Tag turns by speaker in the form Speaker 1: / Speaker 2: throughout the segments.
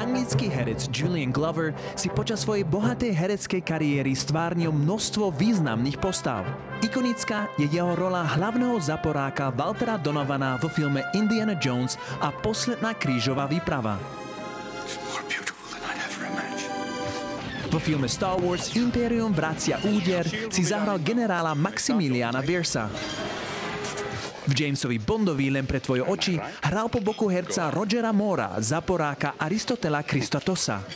Speaker 1: Anglický herec Julian Glover si počas svojej bohatej hereckej kariéry stvárnil množstvo významných postav. Ikonická je jeho rola hlavného zaporáka Waltera Donovana vo filme Indiana Jones a Posledná krížová výprava. Vo filme Star Wars Imperium vracia úder si zahral generála Maximiliana Versa. V Jamesovi Bondovi Len pre tvoje oči hral po boku herca Rogera Moora, zaporáka Aristotela Christotosa.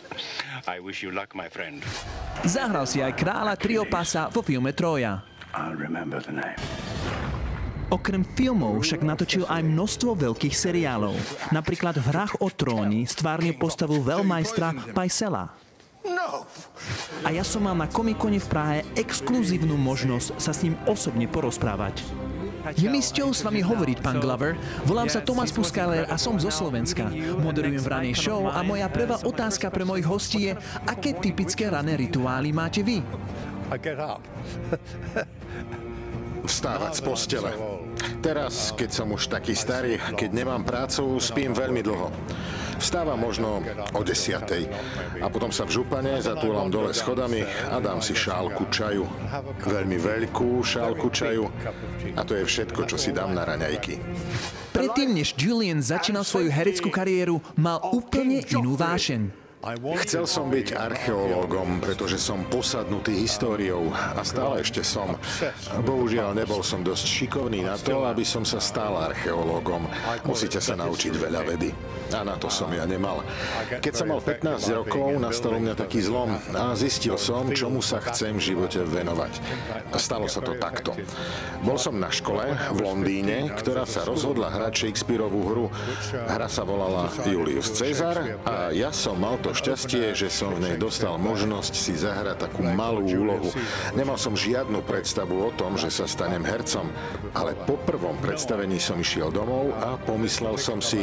Speaker 1: Zahral si aj kráľa Triopasa vo filme Troja. Okrem filmov však natočil aj množstvo veľkých seriálov. Napríklad v Hrách o tróny stvárnil postavu veľmajstra Paisela. A ja som mal na Comic-Cone v Prahe exkluzívnu možnosť sa s ním osobne porozprávať. Je mi cťou s vami hovoriť, pán Glover. Volám sa Tomáš Puskaler a som zo Slovenska. Moderujem v ranej show a moja prvá otázka pre mojich hostí je, aké typické rané rituály máte vy?
Speaker 2: Vstávať z postele. Teraz, keď som už taký starý, keď nemám prácu, spím veľmi dlho. Vstávam možno o 10:00 a potom sa v župane zatúlam dole schodami a dám si šálku čaju. Veľmi veľkú šálku čaju a to je všetko, čo si dám na raňajky.
Speaker 1: Predtým, než Julian začínal svoju hereckú kariéru, mal úplne inú vášeň.
Speaker 2: Chcel som byť archeológom, pretože som posadnutý históriou a stále ešte som. Bohužiaľ, nebol som dosť šikovný na to, aby som sa stal archeológom. Musíte sa naučiť veľa vedy. A na to som ja nemal. Keď som mal 15 rokov, nastal u mňa taký zlom a zistil som, čomu sa chcem v živote venovať. Stalo sa to takto. Bol som na škole v Londýne, ktorá sa rozhodla hrať Shakespearovú hru. Hra sa volala Julius Caesar a ja som mal to šťastie, že som v nej dostal možnosť si zahrať takú malú úlohu. Nemal som žiadnu predstavu o tom, že sa stanem hercom, ale po prvom predstavení som išiel domov a pomyslel som si,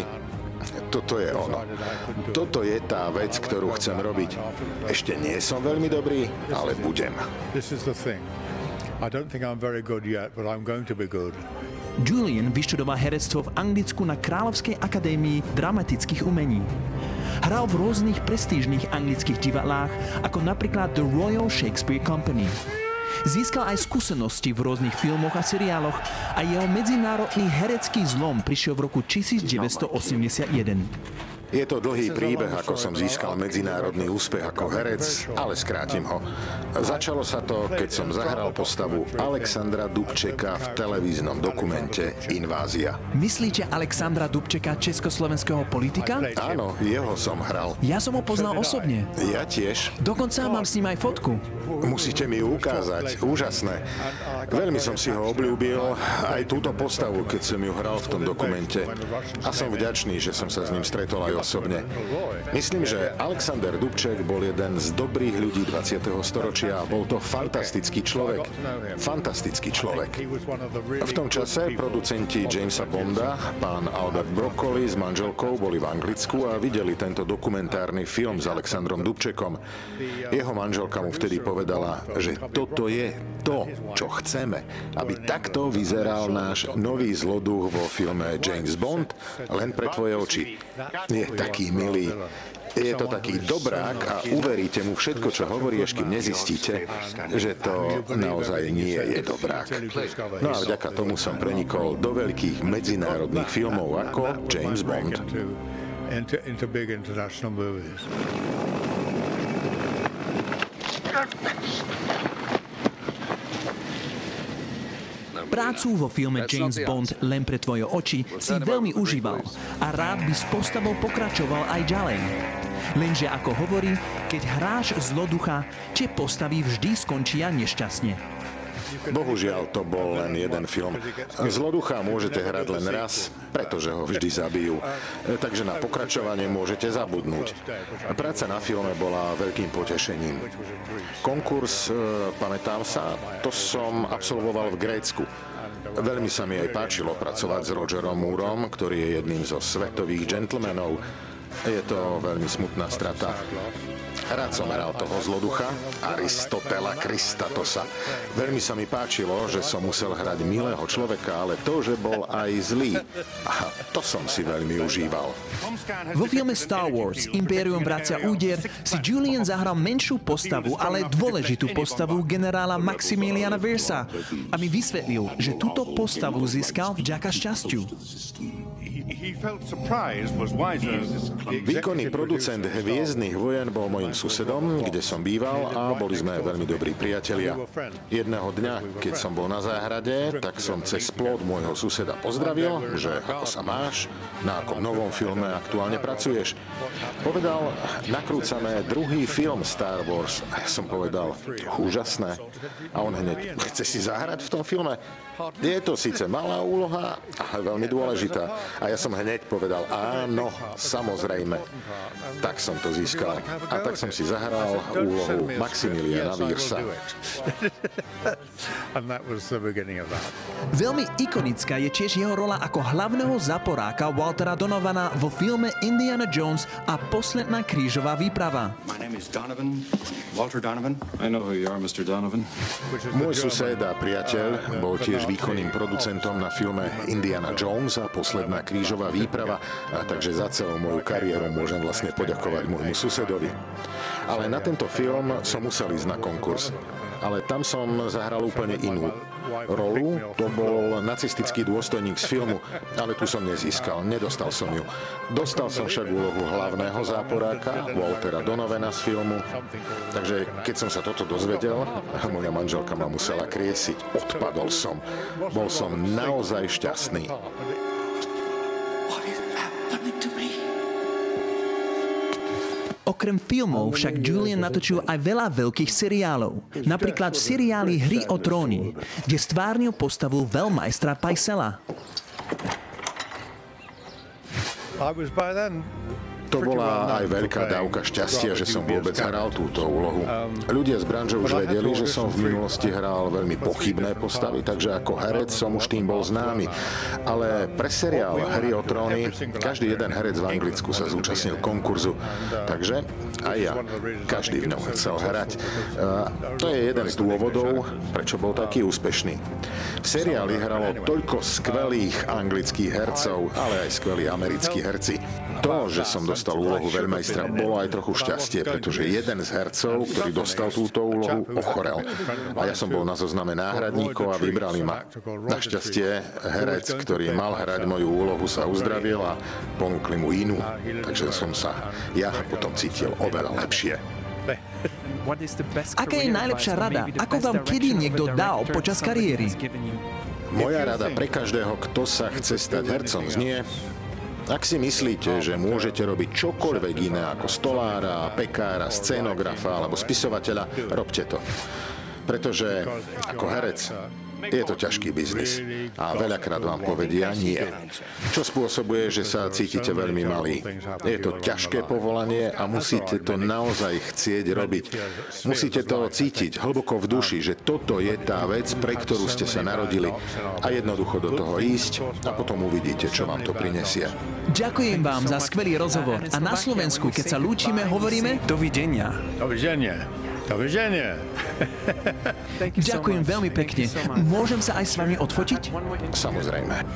Speaker 2: toto je ono. Toto je tá vec, ktorú chcem robiť. Ešte nie som veľmi dobrý, ale budem.
Speaker 1: Julian vyštudoval herectvo v Anglicku na Kráľovskej akadémii dramatických umení. Hral v rôznych prestížnych anglických divadlách, ako napríklad The Royal Shakespeare Company. Získal aj skúsenosti v rôznych filmoch a seriáloch a jeho medzinárodný herecký zlom prišiel v roku 1981.
Speaker 2: Je to dlhý príbeh, ako som získal medzinárodný úspech ako herec, ale skrátim ho. Začalo sa to, keď som zahral postavu Alexandra Dubčeka v televíznom dokumente Invázia.
Speaker 1: Myslíte Alexandra Dubčeka, československého politika?
Speaker 2: Áno, jeho som hral.
Speaker 1: Ja som ho poznal osobne.
Speaker 2: Ja tiež.
Speaker 1: Dokonca mám s ním aj fotku.
Speaker 2: Musíte mi ju ukázať. Úžasné. Veľmi som si ho obľúbil, aj túto postavu, keď som ju hral v tom dokumente. A som vďačný, že som sa s ním stretol aj osobne. Myslím, že Alexander Dubček bol jeden z dobrých ľudí 20. storočia a bol to fantastický človek. Fantastický človek. V tom čase producenti Jamesa Bonda, pán Albert Broccoli s manželkou boli v Anglicku a videli tento dokumentárny film s Alexandrom Dubčekom. Jeho manželka mu vtedy povedala, že toto je to, čo chceme, aby takto vyzeral náš nový zloduch vo filme James Bond, Len pre tvoje oči. Je taký milý. Je to taký dobrák a uveríte mu všetko, čo hovorí, až kým nezistíte, že to naozaj nie je dobrák. No a vďaka tomu som prenikol do veľkých medzinárodných filmov ako James Bond.
Speaker 1: Prácu vo filme James Bond Len pre tvoje oči si veľmi užíval a rád by s postavou pokračoval aj ďalej. Lenže ako hovorí, keď hráš zloducha, tie postavy vždy skončia nešťastne.
Speaker 2: Bohužiaľ, to bol len jeden film. Zloducha môžete hrať len raz, pretože ho vždy zabijú. Takže na pokračovanie môžete zabudnúť. Práca na filme bola veľkým potešením. Konkurs, pamätám sa, to som absolvoval v Grécku. Veľmi sa mi aj páčilo pracovať s Rogerom Moorom, ktorý je jedným zo svetových gentlemanov. Je to veľmi smutná strata. Rád som hral toho zloducha, Aristotela Kristatosa. Veľmi sa mi páčilo, že som musel hrať milého človeka, ale to, že bol aj zlý, a to som si veľmi užíval.
Speaker 1: Vo filme Star Wars Impérium vracia úder si Julian zahral menšiu postavu, ale dôležitú postavu generála Maximiliana Versa, aby vysvetlil, že túto postavu získal vďaka šťastiu.
Speaker 2: Výkonný producent Hviezdnych vojen bol mojím susedom, kde som býval a boli sme veľmi dobrí priatelia. Jedného dňa, keď som bol na záhrade, tak som cez plot môjho suseda pozdravil, že ako sa máš, na akom novom filme aktuálne pracuješ. Povedal, nakrúcame druhý film Star Wars. A ja som povedal, úžasné. A on hneď, chce si zahrať v tom filme? Je to síce malá úloha, ale veľmi dôležitá. A ja som hneď povedal, áno, samozrejme. Tak som to získal. A tak som si zahral úlohu Maximiliana Versa.
Speaker 1: Veľmi ikonická je tiež jeho rola ako hlavného záporáka Waltera Donovana vo filme Indiana Jones a Posledná krížová výprava.
Speaker 3: Walter Donovan. I know who you are, Mr. Donovan.
Speaker 2: Môj sused a priateľ bol tiež výkonným producentom na filme Indiana Jones a Posledná krížová výprava, a takže za celú moju kariéru môžem vlastne poďakovať môjmu susedovi. Ale na tento film som musel ísť na konkurs. Ale tam som zahral úplne inú rolu. To bol nacistický dôstojník z filmu, ale tu som nezískal, nedostal som ju. Dostal som však úlohu hlavného záporáka, Waltera Donovana z filmu. Takže keď som sa toto dozvedel, moja manželka ma musela kriesiť. Odpadol som. Bol som naozaj šťastný.
Speaker 1: Okrem filmov však Julian natočil aj veľa veľkých seriálov. Napríklad v seriáli Hry o tróny, kde stvárnil postavu veľmajstra Pycella.
Speaker 2: To bola aj veľká dávka šťastia, že som vôbec hral túto úlohu. Ľudia z branže už vedeli, že som v minulosti hral veľmi pochybné postavy, takže ako herec som už tým bol známy. Ale pre seriál Hry o tróny každý jeden herec v Anglicku sa zúčastnil konkurzu, takže aj ja. Každý v ňom chcel hrať. To je jeden z dôvodov, prečo bol taký úspešný. V seriáli hralo toľko skvelých anglických hercov, ale aj skvelí americkí herci. To, že som dostal úlohu veľmajstra, bolo aj trochu šťastie, pretože jeden z hercov, ktorý dostal túto úlohu, ochorel. A ja som bol na zozname náhradníkov a vybrali ma. Našťastie herec, ktorý mal hrať moju úlohu, sa uzdravil a ponúkli mu inú. Takže som sa ja potom cítil oveľa lepšie.
Speaker 1: Aká je najlepšia rada? Ako vám kedy niekto dal počas kariéry?
Speaker 2: Moja rada pre každého, kto sa chce stať hercom, znie: ak si myslíte, že môžete robiť čokoľvek iné ako stolára, pekára, scénografa alebo spisovateľa, robte to. Pretože ako herec je to ťažký biznis a veľakrát vám povedia nie. Čo spôsobuje, že sa cítite veľmi malý. Je to ťažké povolanie a musíte to naozaj chcieť robiť. Musíte to cítiť hlboko v duši, že toto je tá vec, pre ktorú ste sa narodili, a jednoducho do toho ísť a potom uvidíte, čo vám to prinesie.
Speaker 1: Ďakujem vám za skvelý rozhovor a na Slovensku, keď sa lúčime, hovoríme dovidenia.
Speaker 4: Dovidenia. Dovidenia.
Speaker 1: Ďakujem veľmi pekne. Môžem sa aj s vami odfotiť?
Speaker 2: Samozrejme.